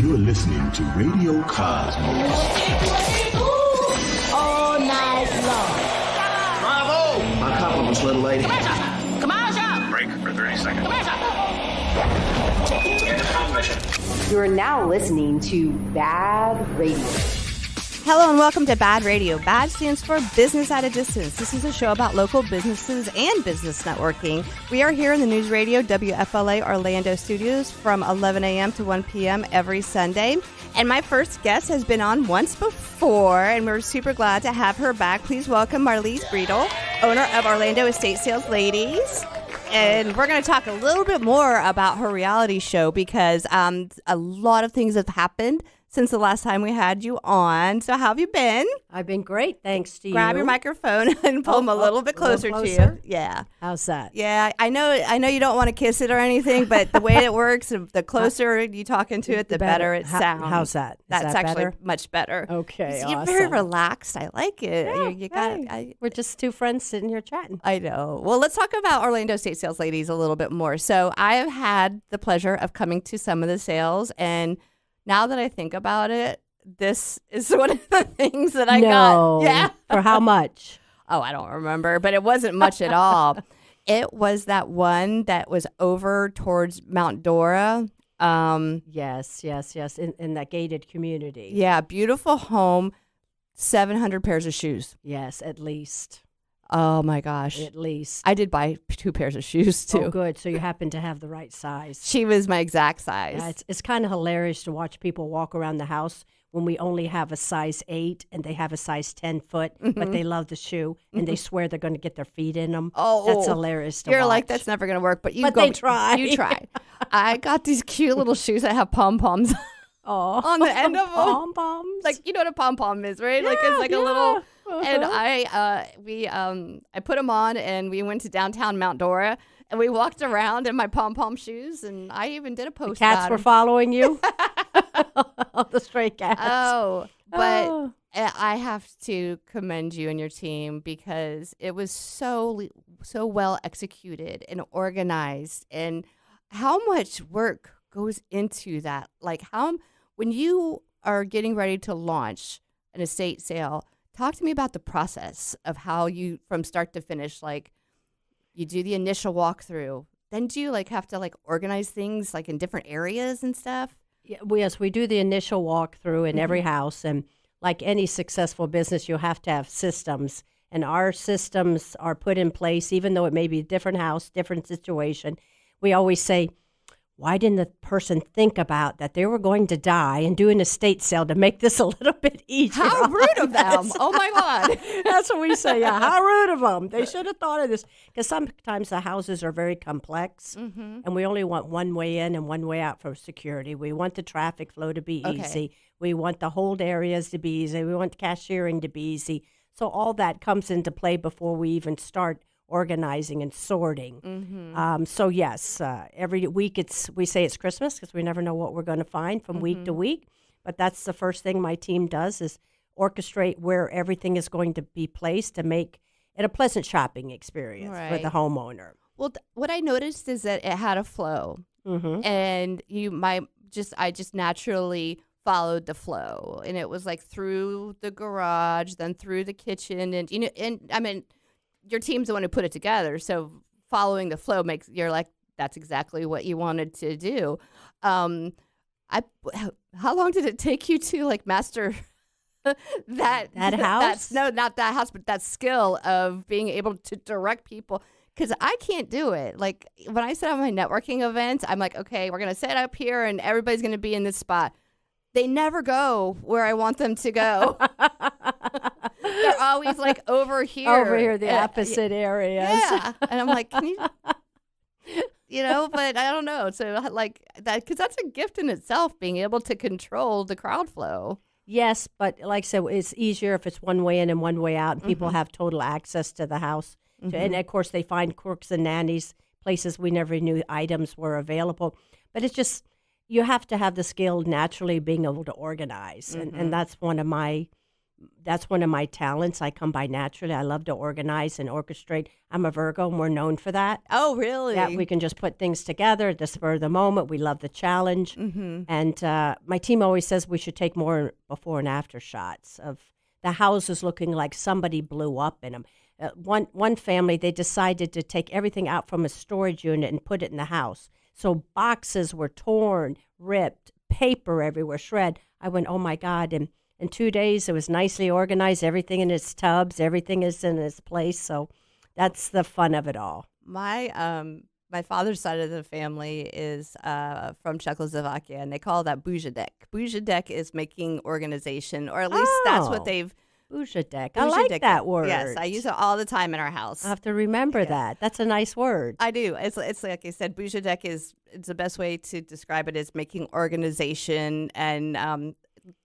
You're listening to Radio Cosmos. All night long. Bravo! My compliments, little lady. Commercial! Break for 30 seconds. You are now listening to BaaD Radio. Hello and welcome to BaaD Radio. BaaD stands for Business at a Distance. This is a show about local businesses and business networking. We are here in the News Radio WFLA Orlando studios from 11 a.m. to 1 p.m. every Sunday. And my first guest has been on once before, and we're super glad to have her back. Please welcome Marlies Bredel, owner of Orlando Estate Sales Ladies. And we're going to talk a little bit more about her reality show because a lot of things have happened since the last time we had you on. So how have you been? I've been great, thanks to you. Grab your microphone and pull them a little bit closer to you. Yeah. How's that? Yeah, I know you don't want to kiss it or anything, but the way it works, the closer you talk into it, the better it sounds. How's that? That's that actually better? much better. Okay, You're awesome. very relaxed. I like it. Yeah, we're just two friends sitting here chatting. I know. Well, let's talk about Orlando State Sales Ladies a little bit more. So I have had the pleasure of coming to some of the sales, and now that I think about it, this is one of the things that I got. Yeah. For how much? Oh, I don't remember, but it wasn't much at all. It was that one that was over towards Mount Dora. Yes. In that gated community. Yeah, beautiful home, 700 pairs of shoes. Yes, at least. Oh, my gosh. At least. I did buy 2 pairs of shoes, too. Oh, good. So you happen to have the right size. She was my exact size. Yeah, it's kind of hilarious to watch people walk around the house when we only have a size 8 and they have a size 10 foot, but they love the shoe and they swear they're going to get their feet in them. Oh, that's hilarious to You're watch. like, that's never going to work, but they try. You try. I got these cute little shoes that have pom-poms on the end of them. Pom-poms? Like, you know what a pom-pom is, right? Like, it's like a little... And I put them on and we went to downtown Mount Dora and we walked around in my pom-pom shoes and I even did a post The cats about were 'em. following you? The stray cats. Oh, but I have to commend you and your team because it was so well executed and organized, and how much work goes into that. Like when you are getting ready to launch an estate sale, talk to me about the process of how you, from start to finish, like you do the initial walkthrough, then do you like have to like organize things like in different areas and stuff? Yeah, yes, we do the initial walkthrough in every house, and like any successful business, you have to have systems, and our systems are put in place, even though it may be a different house, different situation. We always say, why didn't the person think about that they were going to die and do an estate sale to make this a little bit easier? How rude of them. Oh, my God. That's what we say. Yeah, how rude of them. They should have thought of this. Because sometimes the houses are very complex, and we only want one way in and one way out for security. We want the traffic flow to be easy. We want the hold areas to be easy. We want cashiering to be easy. So all that comes into play before we even start organizing and sorting. So yes, every week we say it's Christmas because we never know what we're going to find from week to week. But that's the first thing my team does is orchestrate where everything is going to be placed to make it a pleasant shopping experience for the homeowner. Well, what I noticed is that it had a flow, and I just naturally followed the flow, and it was like through the garage, then through the kitchen, and I mean, your team's the one who put it together, so following the flow you're like, that's exactly what you wanted to do. How long did it take you to like master that house? No, not that house, but that skill of being able to direct people? Because I can't do it. Like when I set up my networking events, I'm like, okay, we're gonna set up here, and everybody's gonna be in this spot. They never go where I want them to go. They're always like over here. Over here, the opposite areas. Yeah. And I'm like, can you, but I don't know. So like that, because that's a gift in itself, being able to control the crowd flow. Yes, but like I said, it's easier if it's one way in and one way out, and people have total access to the house. And of course, they find quirks and nannies, places we never knew items were available. But it's just, you have to have the skill naturally being able to organize. And that's one of my that's one of my talents. I come by naturally. I love to organize and orchestrate. I'm a Virgo, and we're known for that. Oh, really? Yeah, we can just put things together at the spur of the moment. We love the challenge. Mm-hmm. And my team always says we should take more before and after shots of the houses looking like somebody blew up in them. One family, they decided to take everything out from a storage unit and put it in the house. So boxes were torn, ripped, paper everywhere, shred. I went, oh, my God. And in 2 days, it was nicely organized, everything in its tubs, everything is in its place. So that's the fun of it all. My father's side of the family is from Czechoslovakia, and they call that BaaD. BaaD is making organization, or at least that's what they've. BaaD. I like that word. Yes, I use it all the time in our house. I have to remember that. That's a nice word. I do. It's like I said, BaaD is the best way to describe it is making organization, and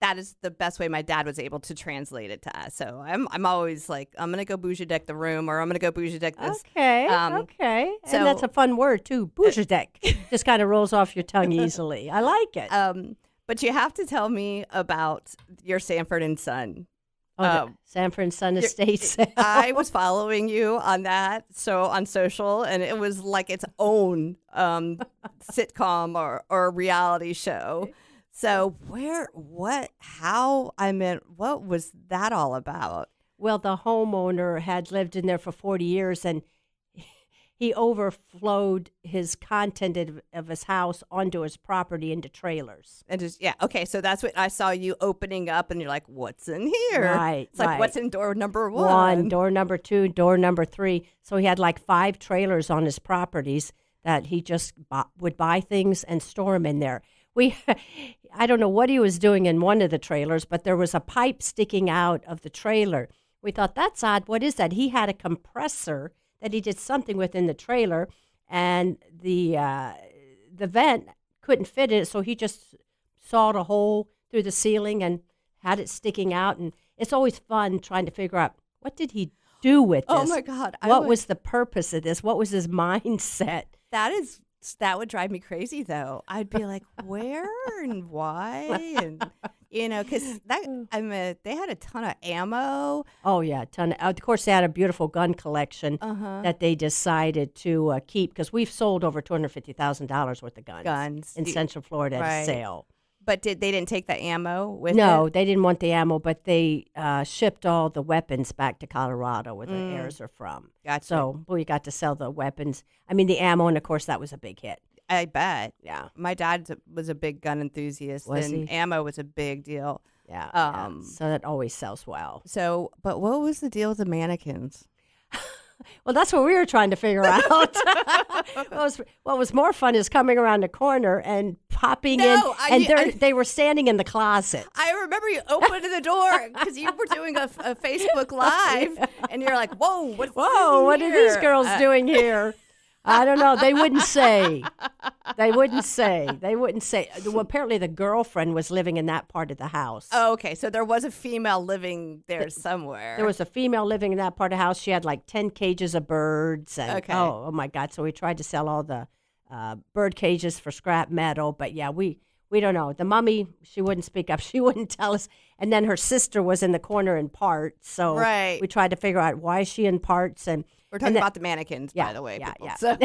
that is the best way my dad was able to translate it to us. So I'm always like, I'm going to go BaaD the room, or I'm going to go BaaD this. Okay, okay. So, and that's a fun word, too. BaaD. Just kind of rolls off your tongue easily. I like it. But you have to tell me about your Sanford and Son. Sanford and Son estate sale. I was following you on that, so on social, and it was like its own sitcom or reality show. So what was that all about? Well, the homeowner had lived in there for 40 years, and he overflowed his content of his house onto his property into trailers. And okay, so that's what I saw you opening up, and you're like, what's in here? Right, It's like, right. what's in door number one? Door number 2, door number 3. So he had like 5 trailers on his properties that he just would buy things and store them in there. I don't know what he was doing in one of the trailers, but there was a pipe sticking out of the trailer. We thought, that's odd. What is that? He had a compressor that he did something with in the trailer, and the vent couldn't fit in it, so he just sawed a hole through the ceiling and had it sticking out. And it's always fun trying to figure out, what did he do with this? Oh, my God. What was the purpose of this? What was his mindset? That would drive me crazy, though. I'd be like, where and why? And, because they had a ton of ammo. Oh, yeah, a ton. Of course, they had a beautiful gun collection that they decided to keep, because we've sold over $250,000 worth of guns in Central Florida at a sale. But they didn't take the ammo with it? No, they didn't want the ammo, but they shipped all the weapons back to Colorado, where the heirs are from. Gotcha. So we got to sell the weapons. I mean, the ammo, and of course, that was a big hit. I bet. Yeah. My dad was a big gun enthusiast, Was and he? ammo was a big deal. Yeah. So that always sells well. So, but what was the deal with the mannequins? Well, that's what we were trying to figure out. What was more fun is coming around the corner and popping in, and they were standing in the closet. I remember you opened the door because you were doing a Facebook Live, and you're like, "Whoa, what are these girls doing here?" I don't know. They wouldn't say. Well, apparently the girlfriend was living in that part of the house. Oh, okay. So there was a female living there somewhere. There was a female living in that part of the house. She had like 10 cages of birds. And, okay. Oh, my God. So we tried to sell all the bird cages for scrap metal. But, yeah, we don't know. The mummy, she wouldn't speak up. She wouldn't tell us. And then her sister was in the corner in parts. So we tried to figure out, why is she in parts? And we're talking about the mannequins, by the way. Yeah. So.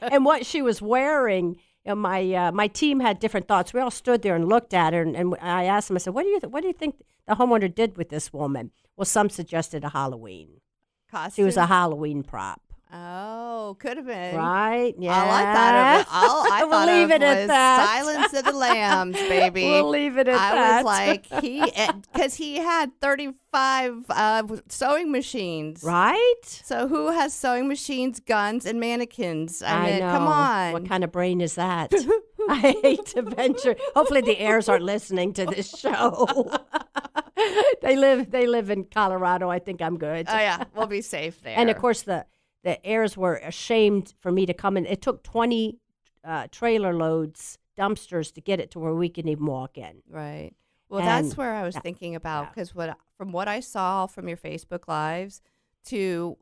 And what she was wearing, my team had different thoughts. We all stood there and looked at her, and I asked them, I said, what do you think the homeowner did with this woman? Well, some suggested a Halloween costume. She was a Halloween prop. Oh, could have been. Right, yeah. All I thought of We'll leave it at was that. Silence of the Lambs, baby. We'll leave it at that. I was like, because he had 35 sewing machines. Right? So who has sewing machines, guns, and mannequins? I mean, know. come on. What kind of brain is that? I hate to venture. Hopefully the heirs aren't listening to this show. They live in Colorado. I think I'm good. Oh, yeah. We'll be safe there. And, of course, the heirs were ashamed for me to come in. It took 20 trailer loads, dumpsters, to get it to where we can even walk in. Right. Well, And that's where I was thinking about, because from what I saw from your Facebook Lives to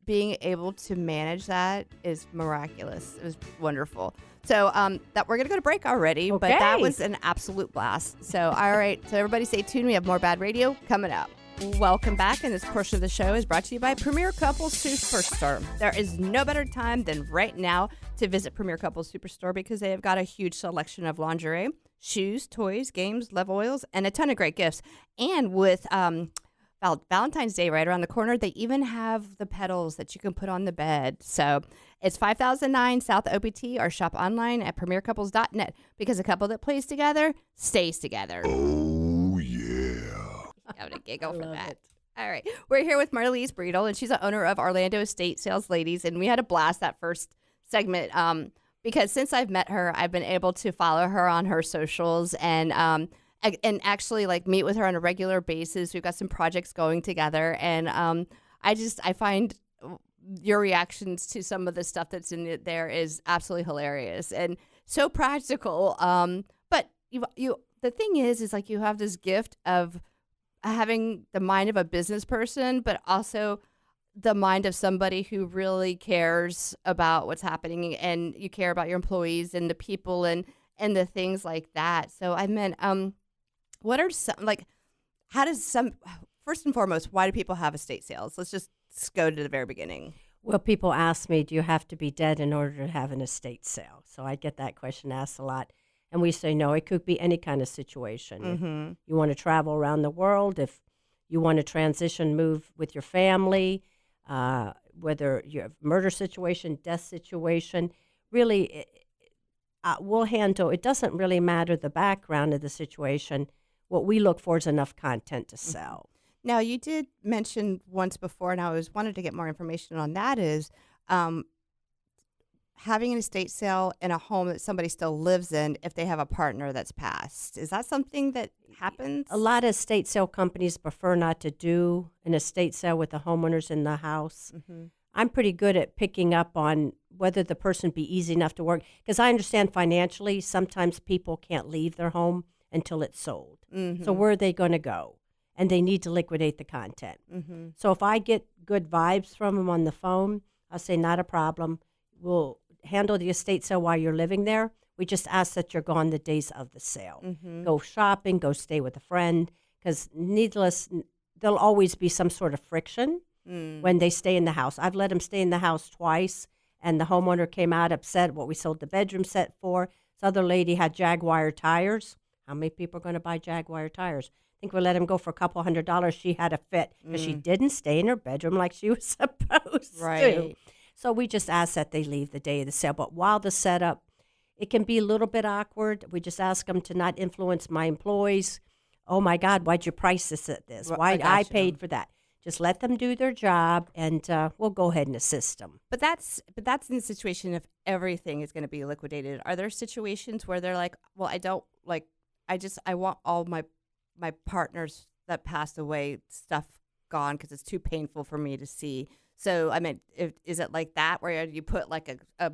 being able to manage that is miraculous. It was wonderful. So that we're going to go to break already, but that was an absolute blast. So, all right. So everybody stay tuned. We have more BaaD Radio coming up. Welcome back, and this portion of the show is brought to you by Premier Couples Superstore. There is no better time than right now to visit Premier Couples Superstore because they have got a huge selection of lingerie, shoes, toys, games, love oils, and a ton of great gifts. And with Valentine's Day right around the corner, they even have the petals that you can put on the bed. So it's 5009 South OPT, or shop online at premiercouples.net, because a couple that plays together stays together. Oh, yeah. I'm going to giggle for that. All right. We're here with Marlies Bredel, and she's the owner of Orlando Estate Sales Ladies. And we had a blast that first segment because since I've met her, I've been able to follow her on her socials and actually like meet with her on a regular basis. We've got some projects going together. And I find your reactions to some of the stuff that's in it there is absolutely hilarious and so practical. But the thing is like you have this gift of having the mind of a business person, but also the mind of somebody who really cares about what's happening, and you care about your employees and the people and the things like that. So I meant, what are some, like, first and foremost, why do people have estate sales? Let's just go to the very beginning. Well, people ask me, do you have to be dead in order to have an estate sale? So I get that question asked a lot. And we say, no, it could be any kind of situation. Mm-hmm. If you want to travel around the world, if you want to transition, move with your family, whether you have murder situation, death situation, really, we'll handle. It doesn't really matter the background of the situation. What we look for is enough content to sell. Now, you did mention once before, and I wanted to get more information on that, is having an estate sale in a home that somebody still lives in if they have a partner that's passed. Is that something that happens? A lot of estate sale companies prefer not to do an estate sale with the homeowners in the house. Mm-hmm. I'm pretty good at picking up on whether the person be easy enough to work, because I understand financially sometimes people can't leave their home until it's sold. Mm-hmm. So where are they going to go? And they need to liquidate the content. Mm-hmm. So if I get good vibes from them on the phone, I'll say, not a problem. We'll handle the estate sale while you're living there. We just ask that you're gone the days of the sale. Mm-hmm. Go shopping, go stay with a friend, because there'll always be some sort of friction when they stay in the house. I've let them stay in the house twice, and the homeowner came out upset what we sold the bedroom set for. This other lady had Jaguar tires. How many people are going to buy Jaguar tires? I think we let him go for a couple $100. She had a fit because she didn't stay in her bedroom like she was supposed to. So we just ask that they leave the day of the sale. But while the setup, it can be a little bit awkward. We just ask them to not influence my employees. Oh, my God, why'd you price this at this? Well, Why I I paid for that? Just let them do their job, and we'll go ahead and assist them. But that's in the situation if everything is going to be liquidated. Are there situations where they're like, well, I want all my partners that passed away stuff gone because it's too painful for me to see. So I mean, is it like that where you put like a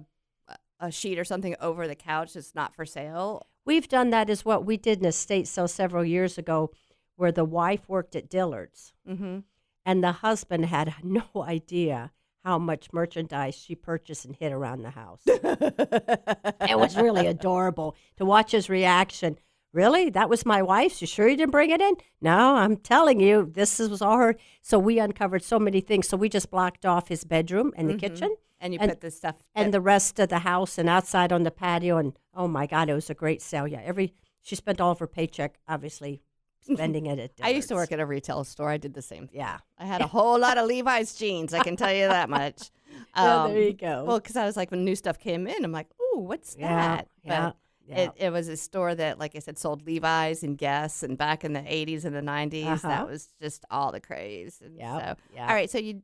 sheet or something over the couch that's not for sale? We've done that as well. We did an estate sale several years ago where the wife worked at Dillard's, and the husband had no idea how much merchandise she purchased and hid around the house. It was really adorable to watch his reaction. Really? That was my wife's? You sure you didn't bring it in? No, I'm telling you, this was all her. So we uncovered so many things. So we just blocked off his bedroom and the kitchen. And you put this stuff. And the rest of the house and outside on the patio. And, oh, my God, it was a great sale. Yeah, she spent all of her paycheck, obviously, spending it at Dillard's. I used to work at a retail store. I did the same thing. Yeah. I had a whole lot of Levi's jeans. I can tell you that much. Well, there you go. Well, because I was like, when new stuff came in, I'm like, ooh, what's that? Yeah. It was a store that, like I said, sold Levi's and Guess, and back in the 80s and the 90s, that was just all the craze. And all right, so you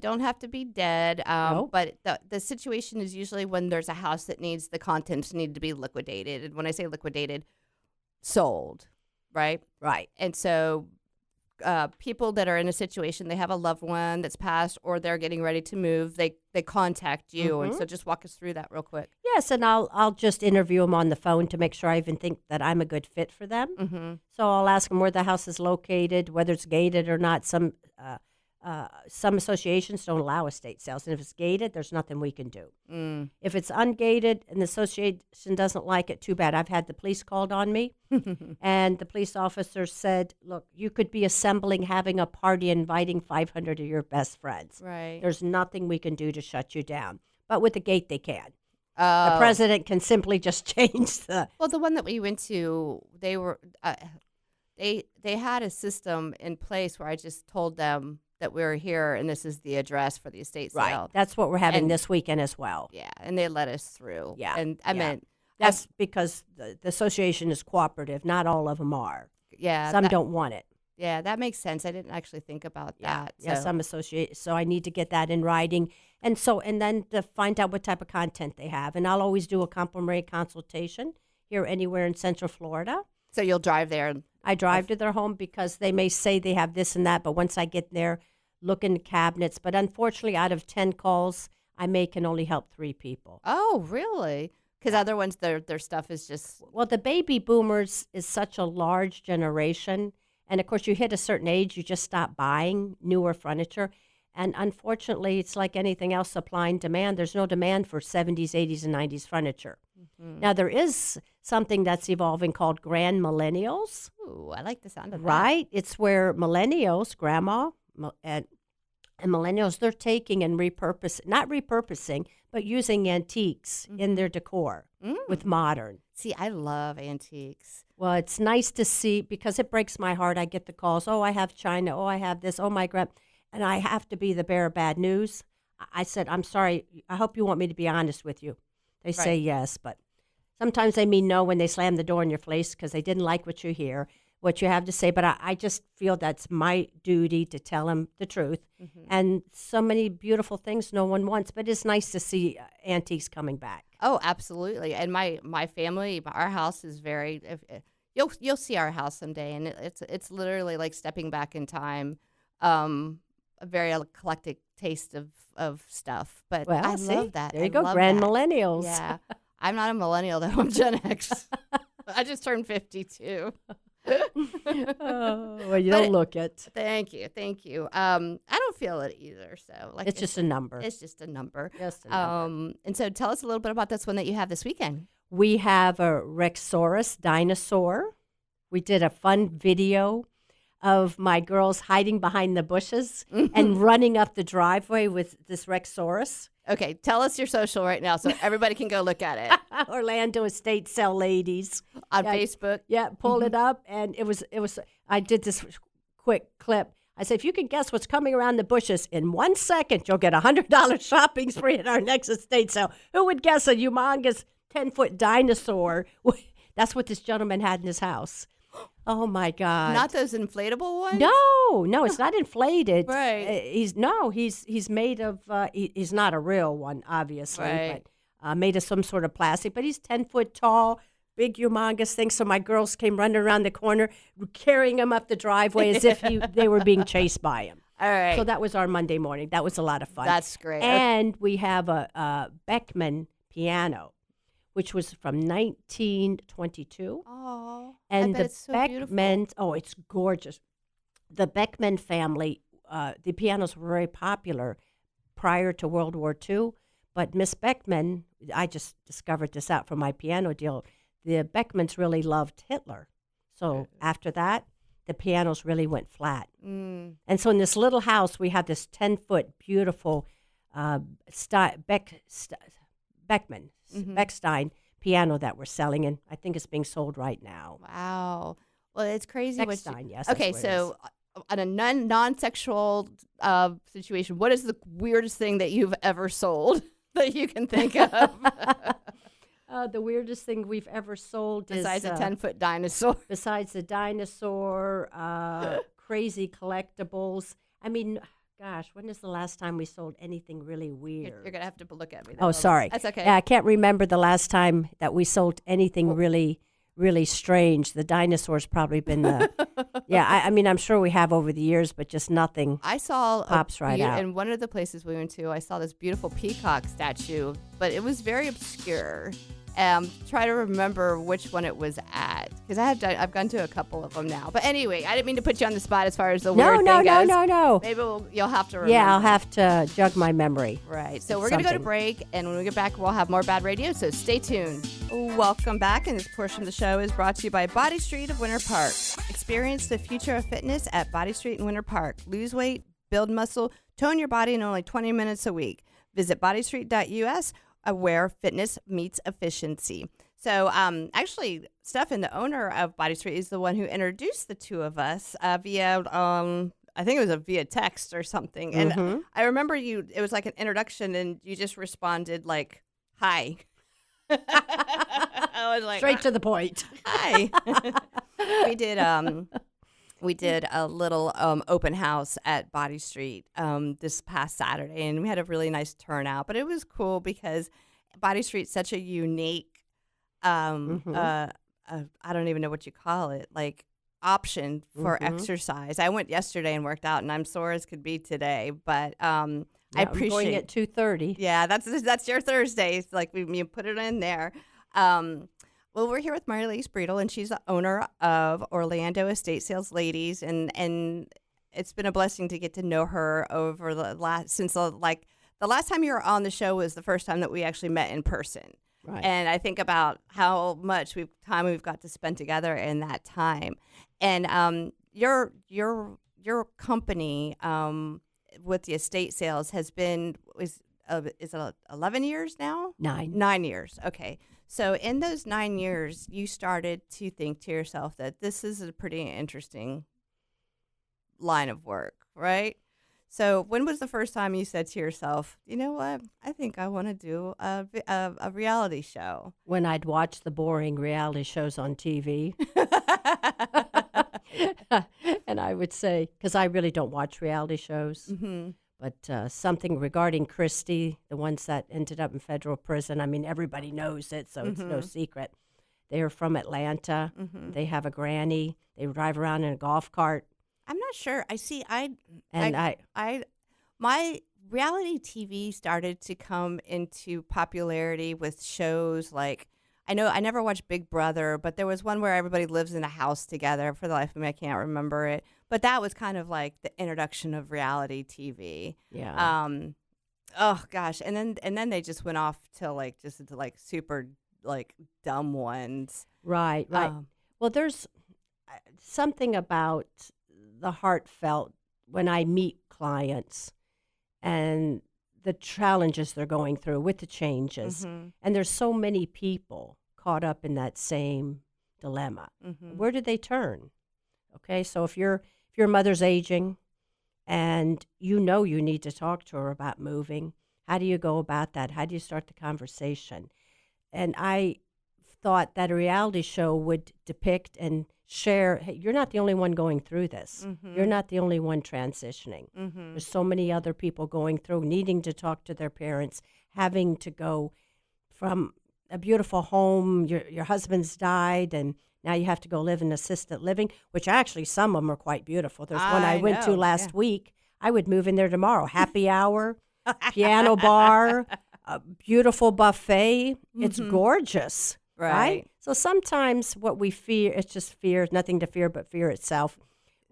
don't have to be dead, but the situation is usually when there's a house that needs the contents need to be liquidated, and when I say liquidated, sold, right? Right. And so people that are in a situation, they have a loved one that's passed or they're getting ready to move, they contact you. And so just walk us through that real quick. Yes, and I'll just interview them on the phone to make sure I even think that I'm a good fit for them. So I'll ask them where the house is located, whether it's gated or not. Some some associations don't allow estate sales. And if it's gated, there's nothing we can do. If it's ungated and the association doesn't like it, too bad. I've had the police called on me, and the police officer said, look, you could be assembling, having a party, inviting 500 of your best friends. Right. There's nothing we can do to shut you down. But with the gate, they can. Oh. The president can simply just change the... Well, the one that we went to, they were they had a system in place where I just told them that we were here and this is the address for the estate sale. Right. That's what we're having And- this weekend as well. Yeah, and they let us through. Yeah, and I yeah. meant That's because the association is cooperative. Not all of them are. Some don't want it. Yeah, that makes sense. I didn't actually think about that. Yeah, so. some associate. So I need to get that in writing, and then to find out what type of content they have. And I'll always do a complimentary consultation here anywhere in Central Florida. So you'll drive there. I drive to their home because they may say they have this and that, but once I get there, look in the cabinets. But unfortunately, out of 10 calls, can only help 3 people. Oh, really? Because other ones, their stuff is just. Well, the baby boomers is such a large generation. And, of course, you hit a certain age, you just stop buying newer furniture. And, unfortunately, it's like anything else, supply and demand. There's no demand for 70s, 80s, and 90s furniture. Mm-hmm. Now, there is something that's evolving called grand millennials. Ooh, I like the sound of that. Right? It's where millennials, grandma, and millennials, they're taking and not repurposing, but using antiques in their decor with modern. See, I love antiques. Well, it's nice to see because it breaks my heart. I get the calls, oh, I have china, oh, I have this, oh, my grand, and I have to be the bearer of bad news. I said, I'm sorry, I hope you want me to be honest with you. They say yes, but sometimes they mean no when they slam the door in your face because they didn't like what you have to say. But I just feel that's my duty to tell them the truth. Mm-hmm. And so many beautiful things no one wants, but it's nice to see antiques coming back. Oh, absolutely. And my family, our house is very. You'll see our house someday, and it's literally like stepping back in time. A very eclectic taste of stuff, but well, I love that. There you go, grand millennials. Yeah, I'm not a millennial though. I'm Gen X. I just turned 52. Oh, well, you don't look it. Thank you. I don't feel it either. So, like, it's just a number. It's just a number. Just a number. And so, tell us a little bit about this one that you have this weekend. We have a Rexsaurus dinosaur. We did a fun video of my girls hiding behind the bushes and running up the driveway with this Rexsaurus. Okay, tell us your social right now so everybody can go look at it. Orlando Estate Sale Ladies. On Facebook? Yeah, pulled it up, and it was. I did this quick clip. I said, if you can guess what's coming around the bushes in 1 second, you'll get a $100 shopping spree at our next estate sale. Who would guess a humongous 10-foot dinosaur? That's what this gentleman had in his house. Oh my God! Not those inflatable ones? No, it's not inflated. Right. He's made of. He's not a real one, obviously, right. But made of some sort of plastic. But he's 10 foot tall, big, humongous thing. So my girls came running around the corner, carrying him up the driveway as if they were being chased by him. All right. So that was our Monday morning. That was a lot of fun. That's great. And we have a Beckman piano, which was from 1922. Oh, and I bet the it's so Beckmans, it's gorgeous. The Beckman family, the pianos were very popular prior to World War II. But Miss Beckman, I just discovered this out from my piano deal. The Beckmans really loved Hitler. So after that, the pianos really went flat. And so in this little house, we have this 10-foot beautiful Beckstein piano that we're selling, and I think it's being sold right now. Wow. Well, it's crazy. Beckstein, yes. Okay, so on a non-sexual situation, what is the weirdest thing that you've ever sold that you can think of? The weirdest thing we've ever sold besides is... a 10-foot dinosaur. Besides the dinosaur, crazy collectibles. I mean... Gosh, when is the last time we sold anything really weird? You're going to have to look at me. Oh, sorry. That's okay. Yeah, I can't remember the last time that we sold anything really, really strange. The dinosaur's probably been the... Yeah, I mean, I'm sure we have over the years, but just nothing I saw pops right out. In one of the places we went to, I saw this beautiful peacock statue, but it was very obscure. Try to remember which one it was at, because I've gone to a couple of them now. But anyway, I didn't mean to put you on the spot as far as the weird thing goes. No. Maybe you'll have to remember. Yeah, I'll have to jog my memory. Right. So we're going to go to break, and when we get back, we'll have more BaaD Radio, so stay tuned. Welcome back, and this portion of the show is brought to you by BODY Street of Winter Park. Experience the future of fitness at BODY Street in Winter Park. Lose weight, build muscle, tone your body in only 20 minutes a week. Visit bodystreet.us, where fitness meets efficiency. So actually, Stefan, the owner of BODY Street, is the one who introduced the two of us via, I think it was via text or something. And I remember it was like an introduction, and you just responded like, hi. I was like, straight to the point. Hi. We did a little open house at BODY Street this past Saturday, and we had a really nice turnout. But it was cool because BODY Street's such a unique, I don't even know what you call it, like option for exercise. I went yesterday and worked out, and I'm sore as could be today. But I appreciate I'm going at 2:30. Yeah, that's your Thursday. It's like you put it in there. Well, we're here with Marlies Bredel, and she's the owner of Orlando Estate Sales Ladies, and it's been a blessing to get to know her over the last the last time you were on the show was the first time that we actually met in person. Right. And I think about how much time we've got to spend together in that time. And your company with the estate sales has been is it 11 years now? 9. 9 years. Okay. So in those 9 years, you started to think to yourself that this is a pretty interesting line of work, right? So when was the first time you said to yourself, you know what, I think I want to do a reality show? When I'd watch the boring reality shows on TV. And I would say, because I really don't watch reality shows, but something regarding Christie, the ones that ended up in federal prison, I mean, everybody knows it, so it's no secret. They are from Atlanta. They have a granny. They drive around in a golf cart. I'm not sure. My reality TV started to come into popularity with shows like, I never watched Big Brother, but there was one where everybody lives in a house together. For the life of me, I can't remember it. But that was kind of like the introduction of reality TV. Yeah. Oh gosh, and then they just went off to super like dumb ones. Right. Well, there's something about the heartfelt when I meet clients and the challenges they're going through with the changes. And there's so many people caught up in that same dilemma. Where do they turn? Okay, so if your mother's aging and you need to talk to her about moving, how do you go about that? How do you start the conversation? And I thought that a reality show would depict and share, hey, you're not the only one going through this. You're not the only one transitioning. There's so many other people going through, needing to talk to their parents, having to go from a beautiful home, your husband's died, and now you have to go live in assisted living, which actually some of them are quite beautiful. There's one I went to last week. I would move in there tomorrow. Happy hour, piano bar, a beautiful buffet. It's gorgeous. Right? So sometimes what we fear, it's just fear, nothing to fear but fear itself,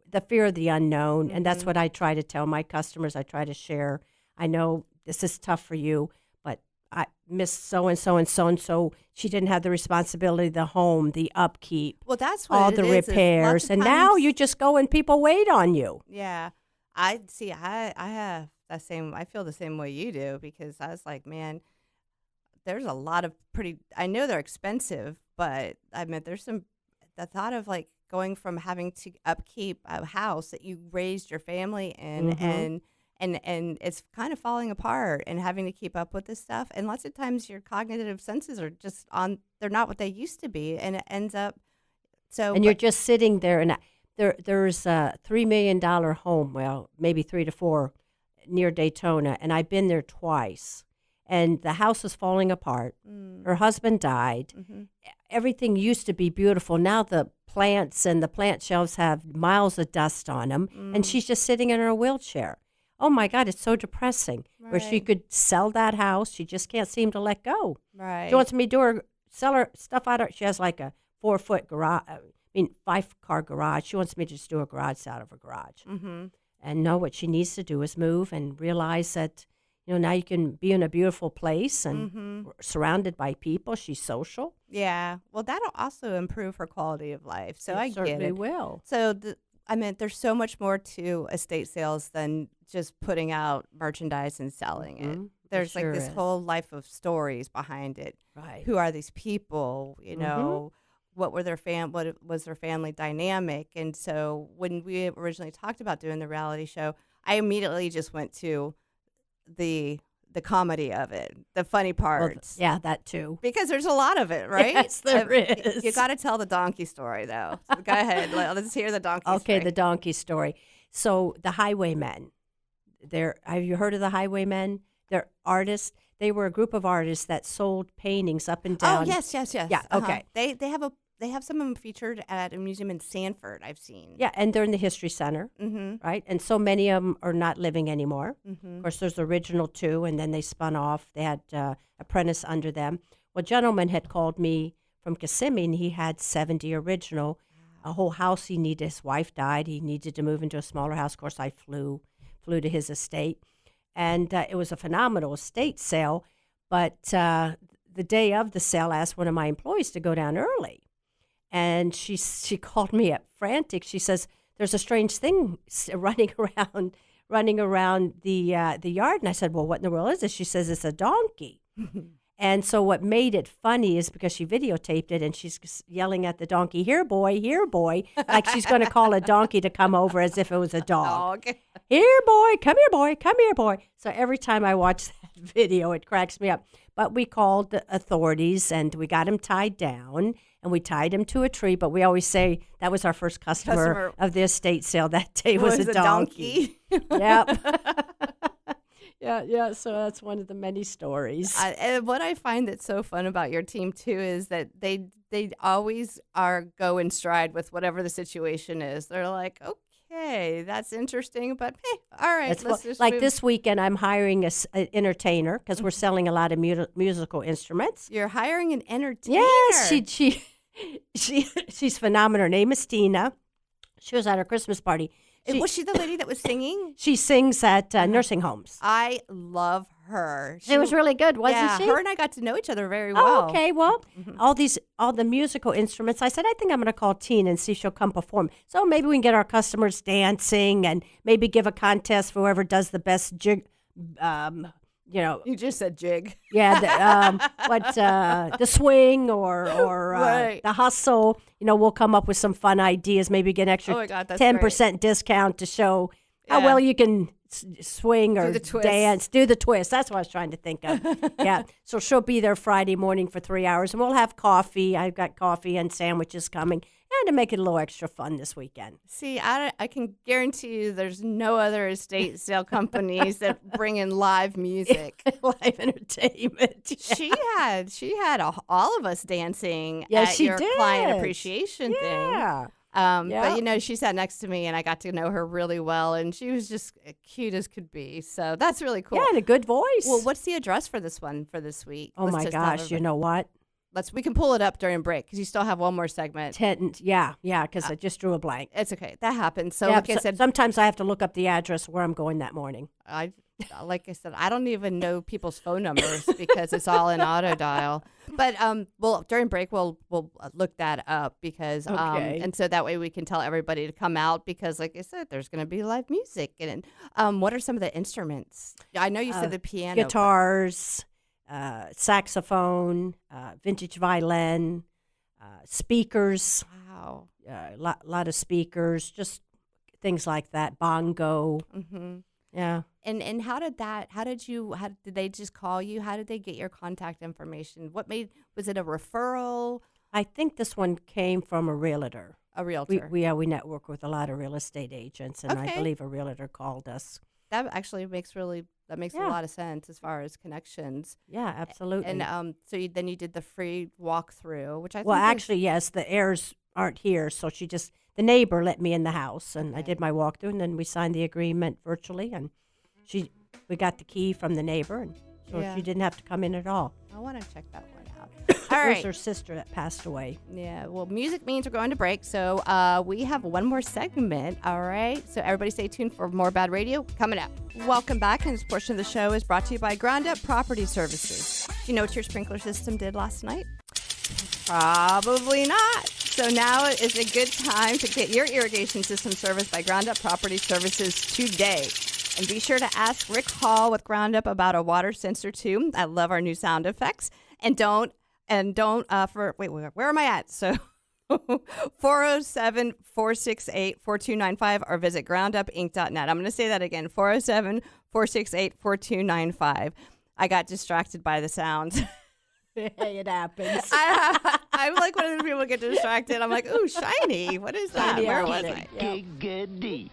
the fear of the unknown. And that's what I try to tell my customers. I try to share. I know this is tough for you, but I miss so-and-so and so-and-so. She didn't have the responsibility of the home, the upkeep. Well, that's what all it the is, repairs. And now you just go and people wait on you. Yeah. I have that same, I feel the same way you do, because I was like, man, there's a lot of I know they're expensive, but I mean, the thought of like going from having to upkeep a house that you raised your family in and it's kind of falling apart and having to keep up with this stuff. And lots of times your cognitive senses are just they're not what they used to be. And it ends up, you're just sitting there and there's a $3 million home, well, maybe 3 to 4 near Daytona. And I've been there twice. And the house is falling apart. Her husband died. Everything used to be beautiful. Now the plants and the plant shelves have miles of dust on them. And she's just sitting in her wheelchair. Oh, my God, it's so depressing. Right. Where she could sell that house. She just can't seem to let go. Right. She wants me to do her sell her stuff out of. She has like a 4-foot garage. 5-car garage. She wants me to just do a garage out of her garage. Mm-hmm. And know what she needs to do is move and realize that, now you can be in a beautiful place and surrounded by people. She's social. Yeah. Well, that'll also improve her quality of life. So I get certainly it. will. So there's so much more to estate sales than just putting out merchandise and selling it. There's sure this is. whole life of stories behind it. Right. Who are these people? What were what was their family dynamic? And so when we originally talked about doing the reality show, I immediately just went to the comedy of it, the funny parts. Yeah, that too. Because there's a lot of it, right? Yes, there is. You got to tell the donkey story, though. So go ahead. Let's hear the donkey story. Okay, the donkey story. So the Highwaymen, have you heard of the Highwaymen? They're artists. They were a group of artists that sold paintings up and down. Oh, yes. Yeah, okay. They have some of them featured at a museum in Sanford, I've seen. Yeah, and they're in the History Center, right? And so many of them are not living anymore. Of course, there's the original 2, and then they spun off. They had apprentice under them. Well, a gentleman had called me from Kissimmee, and he had 70 original. A whole house he needed. His wife died. He needed to move into a smaller house. Of course, I flew to his estate. And it was a phenomenal estate sale. But the day of the sale, I asked one of my employees to go down early. And she called me up frantic. She says, "There's a strange thing running around the yard." And I said, "Well, what in the world is this?" She says, "It's a donkey." And so what made it funny is because she videotaped it and she's yelling at the donkey, "Here, boy, like she's going to call a donkey to come over as if it was a dog. "Here, boy, come here, boy." So every time I watch that video, it cracks me up. But we called the authorities and we got him tied down and we tied him to a tree. But we always say that was our first customer of the estate sale that day was a donkey. Yep. Yeah, so that's one of the many stories. And what I find that's so fun about your team, too, is that they always go in stride with whatever the situation is. They're like, okay, that's interesting, but hey, all right, let's just like move. this weekend, I'm hiring an entertainer because we're selling a lot of musical instruments. You're hiring an entertainer? Yes, she's phenomenal. Her name is Tina. She was at our Christmas party. Was she the lady that was singing? She sings at nursing homes. I love her. She was really good, wasn't she? Her and I got to know each other very well. Oh, okay. Well, all the musical instruments. I said, I think I'm going to call Tina and see if she'll come perform. So maybe we can get our customers dancing and maybe give a contest for whoever does the best jig. You just said jig. Yeah, the swing or right. the hustle. We'll come up with some fun ideas. Maybe get an extra 10% discount to show how well you can swing or dance. Do the twist. That's what I was trying to think of. Yeah. So she'll be there Friday morning for 3 hours, and we'll have coffee. I've got coffee and sandwiches coming. And to make it a little extra fun this weekend. See, I can guarantee you there's no other estate sale companies that bring in live music. Live entertainment. Yeah. She had all of us dancing at your client appreciation thing. Yeah. But, she sat next to me, and I got to know her really well, and she was just cute as could be. So that's really cool. Yeah, and a good voice. Well, what's the address for this one for this week? Oh, my gosh. You know what? We can pull it up during break because you still have one more segment. Because I just drew a blank. It's okay. That happens. So, like I said, sometimes I have to look up the address where I'm going that morning. Like I said, I don't even know people's phone numbers because it's all in auto dial. But during break we'll look that up because and so that way we can tell everybody to come out because, like I said, there's going to be live music and what are some of the instruments? I know you said the piano, guitars. Saxophone, vintage violin, speakers. Wow. Lot of speakers, just things like that. Bongo. Mm-hmm. Yeah. And how did they just call you? How did they get your contact information? Was it a referral? I think this one came from a realtor. A realtor. We network with a lot of real estate agents, and I believe a realtor called us. That actually makes a lot of sense as far as connections. Yeah, absolutely. And so then you did the free walkthrough, which I think actually, yes, the heirs aren't here, so the neighbor let me in the house, and I did my walkthrough, and then we signed the agreement virtually, and we got the key from the neighbor, and so she didn't have to come in at all. I want to check that one out. All It was right. her sister that passed away. Yeah, well, music means we're going to break, so we have one more segment, all right? So everybody stay tuned for more BaaD Radio coming up. Welcome back, and this portion of the show is brought to you by Ground Up Property Services. Do you know what your sprinkler system did last night? Probably not. So now is a good time to get your irrigation system serviced by Ground Up Property Services today. And be sure to ask Rick Hall with Ground Up about a water sensor too. I love our new sound effects. And don't where am I at? So 407-468-4295 or visit groundupinc.net. I'm going to say that again, 407-468-4295. I got distracted by the sounds. Hey, it happens. I'm like one of those people who get distracted. I'm like, ooh, shiny. What is that? Shiny Where was object. I? Giggity.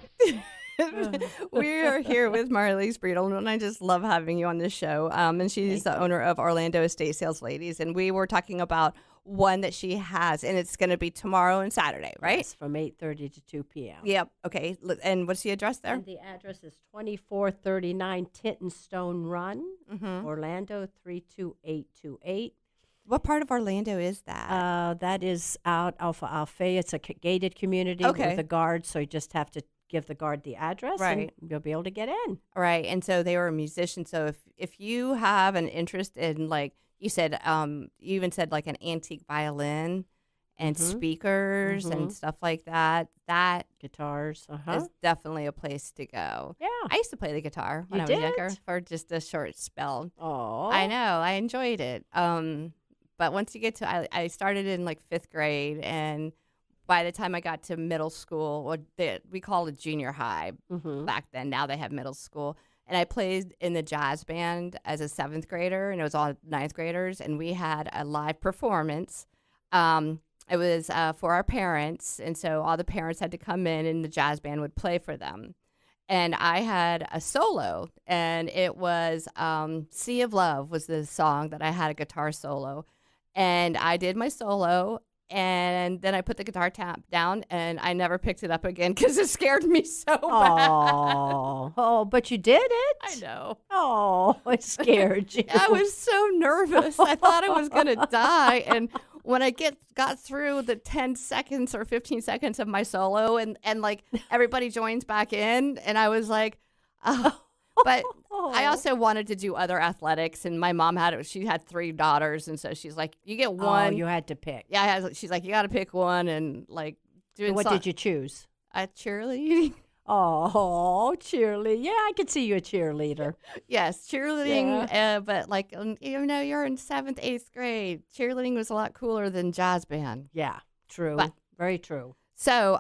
We are here with Marlies Bredel, and I just love having you on this show. And she's the owner of Orlando Estate Sales Ladies, and we were talking about one that she has, and it's going to be tomorrow and Saturday, right? Yes, from 8:30 to 2 p.m. Yep. Okay. And what's the address there? And the address is 2439 Tinton Stone Run, Orlando 32828. What part of Orlando is that? That is out Alpha Alpha. It's a gated community with a guard, so you just have to give the guard the address, Right. and you'll be able to get in. Right. And so they were a musician. So if you have an interest in, like you said, you even said like an antique violin and speakers and stuff like that, that Guitars, is definitely a place to go. Yeah. I used to play the guitar when You I was did? younger for just a short spell. Oh, I know. I enjoyed it. But once you get to, I started in like 5th grade, and by the time I got to middle school, or we called it junior high back then. Now they have middle school. And I played in the jazz band as a 7th grader, and it was all 9th graders, and we had a live performance. It was for our parents, and so all the parents had to come in, and the jazz band would play for them. And I had a solo, and it was Sea of Love was the song that I had a guitar solo. And I did my solo, and then I put the guitar tap down, and I never picked it up again because it scared me so bad. Oh, but you did it. I know. Oh, it scared you. I was so nervous. I thought I was going to die. And when I got through the 10 seconds or 15 seconds of my solo, and like everybody joins back in, and I was like, oh. But I also wanted to do other athletics, and my mom she had 3 daughters, and so she's like, you get one. Oh, you had to pick. Yeah, she's like, you got to pick one, and like doing What did you choose? Cheerleading. Oh, cheerleading. Yeah, I could see you a cheerleader. Yes, cheerleading, but like, you're in 7th, 8th grade. Cheerleading was a lot cooler than jazz band. Yeah, true. But- Very true. So,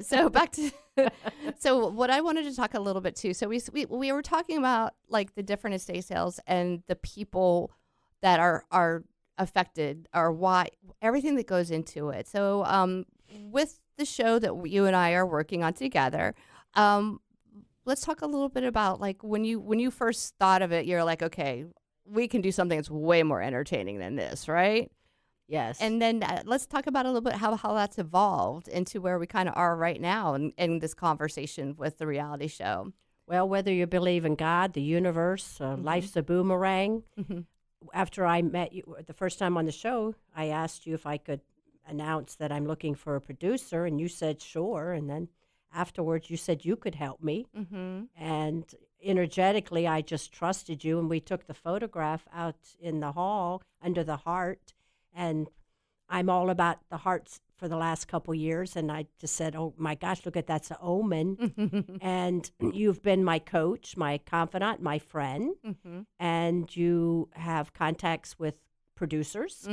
so back to, so what I wanted to talk a little bit too. So we were talking about like the different estate sales and the people that are affected, or why, everything that goes into it. So, with the show that you and I are working on together, let's talk a little bit about like when you first thought of it, you're like, okay, we can do something that's way more entertaining than this, right? Yes. And then let's talk about a little bit how that's evolved into where we kind of are right now in this conversation with the reality show. Well, whether you believe in God, the universe, life's a boomerang. After I met you the first time on the show, I asked you if I could announce that I'm looking for a producer, and you said sure. And then afterwards, you said you could help me. And energetically, I just trusted you, and we took the photograph out in the hall under the heart. And I'm all about the hearts for the last couple years. And I just said, oh, my gosh, look at that's an omen. And you've been my coach, my confidant, my friend. And you have contacts with producers.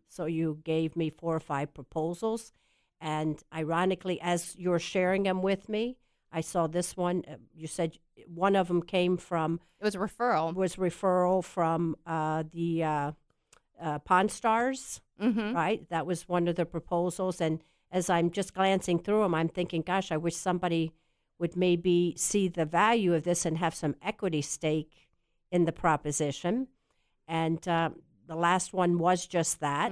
So you gave me 4 or 5 proposals. And ironically, as you're sharing them with me, I saw this one. You said one of them came from... It was a referral. Was referral from the... Pawn Stars, right? That was one of the proposals. And as I'm just glancing through them, I'm thinking, gosh, I wish somebody would maybe see the value of this and have some equity stake in the proposition. And the last one was just that.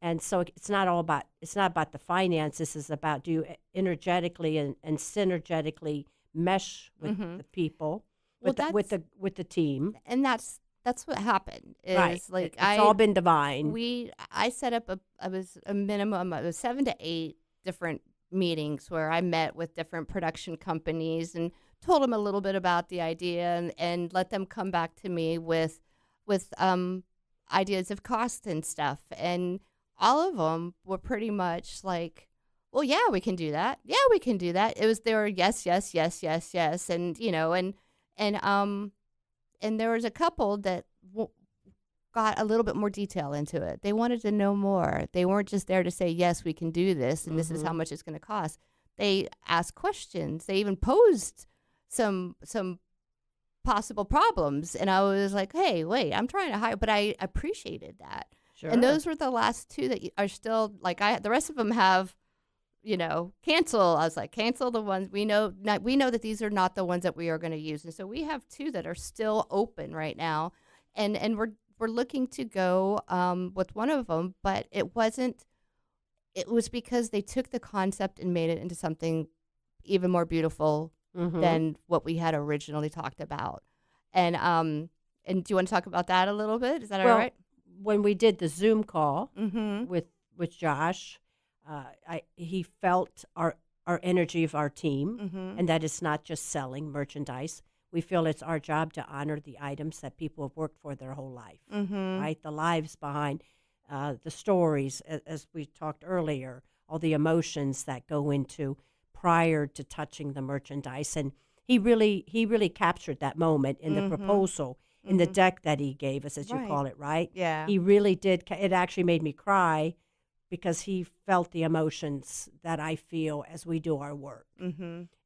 And so it's not about the finances. It's about, do you energetically and synergetically mesh with the people, with the team. And that's that's what happened. Is Right. like It's all been divine. I set up a minimum of 7 to 8 different meetings where I met with different production companies and told them a little bit about the idea and let them come back to me with ideas of cost and stuff. And all of them were pretty much like, well, yeah, we can do that. Yeah, we can do that. They were yes, yes, yes, yes, yes. And, and there was a couple that got a little bit more detail into it. They wanted to know more. They weren't just there to say, yes, we can do this, and this is how much it's going to cost. They asked questions. They even posed some possible problems. And I was like, hey, wait, I'm trying to hire. But I appreciated that. Sure. And those were the last 2 that are still, like, the rest of them have, cancel. I was like, cancel the ones we know that these are not the ones that we are going to use. And so we have 2 that are still open right now. And we're looking to go with one of them, but it was because they took the concept and made it into something even more beautiful than what we had originally talked about. And do you want to talk about that a little bit? Is that all right? When we did the Zoom call with Josh, he felt our energy of our team, and that it's not just selling merchandise. We feel it's our job to honor the items that people have worked for their whole life, right? The lives behind the stories, as we talked earlier, all the emotions that go into prior to touching the merchandise. And he really captured that moment in the proposal, in the deck that he gave us, as you call it, right? Yeah. He really did. It actually made me cry because he felt the emotions that I feel as we do our work.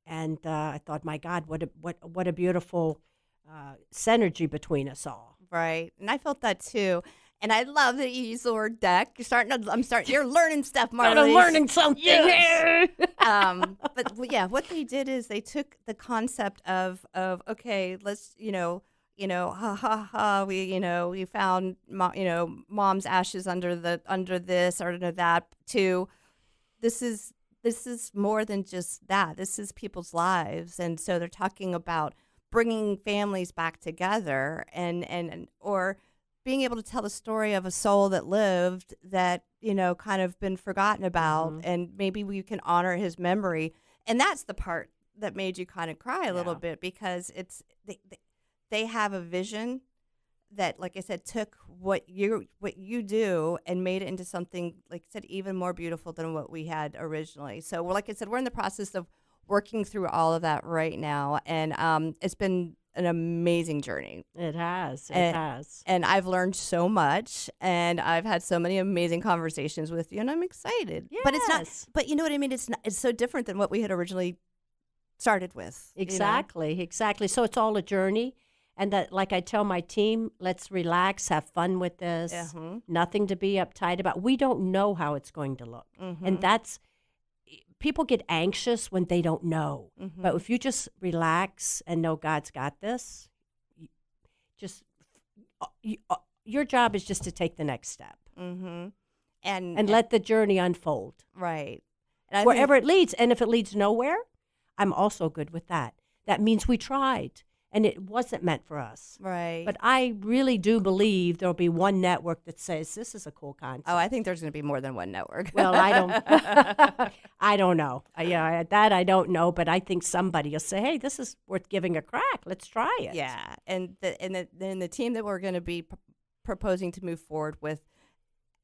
And I thought, my God, what a beautiful synergy between us all. Right. And I felt that too. And I love that you use the word deck. You're learning stuff, Marlies. I'm learning something here. But yeah, what they did is they took the concept of okay, let's, ha ha ha, we found, mom's ashes under this or under that, to this is more than just that. This is people's lives. And so they're talking about bringing families back together or being able to tell the story of a soul that lived that, kind of been forgotten about, and maybe we can honor his memory. And that's the part that made you kind of cry a little bit, because they have a vision that, like I said, took what you do and made it into something, like I said, even more beautiful than what we had originally. So, like I said, we're in the process of working through all of that right now, and it's been an amazing journey. It has. And I've learned so much, and I've had so many amazing conversations with you, and I'm excited. Yes. But it's not. But you know what I mean? It's so different than what we had originally started with. Exactly. So it's all a journey. And that, like I tell my team, let's relax, have fun with this. Nothing to be uptight about. We don't know how it's going to look. And that's, people get anxious when they don't know. But if you just relax and know God's got this, your job is just to take the next step. And let the journey unfold. Right. Wherever it leads. And if it leads nowhere, I'm also good with that. That means we tried. And it wasn't meant for us. Right. But I really do believe there'll be one network that says, this is a cool concept. Oh, I think there's going to be more than one network. Well, I don't know. That I don't know, but I think somebody will say, hey, this is worth giving a crack. Let's try it. Yeah. And the team that we're going to be proposing to move forward with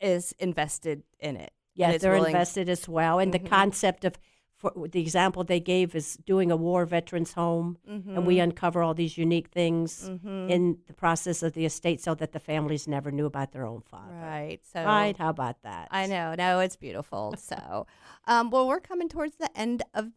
is invested in it. Yeah, they're invested as well. And the concept of, the example they gave is doing a war veterans home, and we uncover all these unique things in the process of the estate sale that the families never knew about their own father. Right. So, right. How about that? I know. No, it's beautiful. So, well, we're coming towards the end of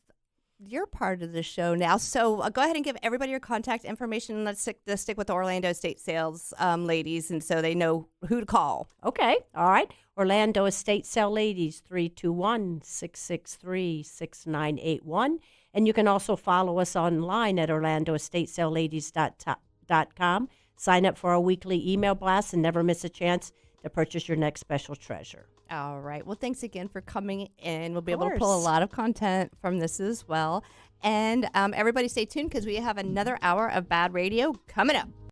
your part of the show now. So go ahead and give everybody your contact information. Let's stick with the Orlando estate sales ladies, and so they know who to call. Okay. All right. Orlando Estate Sale Ladies, 321-663-6981. And you can also follow us online at orlandoestatesaleladies.com. Sign up for our weekly email blast and never miss a chance to purchase your next special treasure. All right. Well, thanks again for coming in. We'll be able to pull a lot of content from this as well. And everybody stay tuned, because we have another hour of BaaD Radio coming up.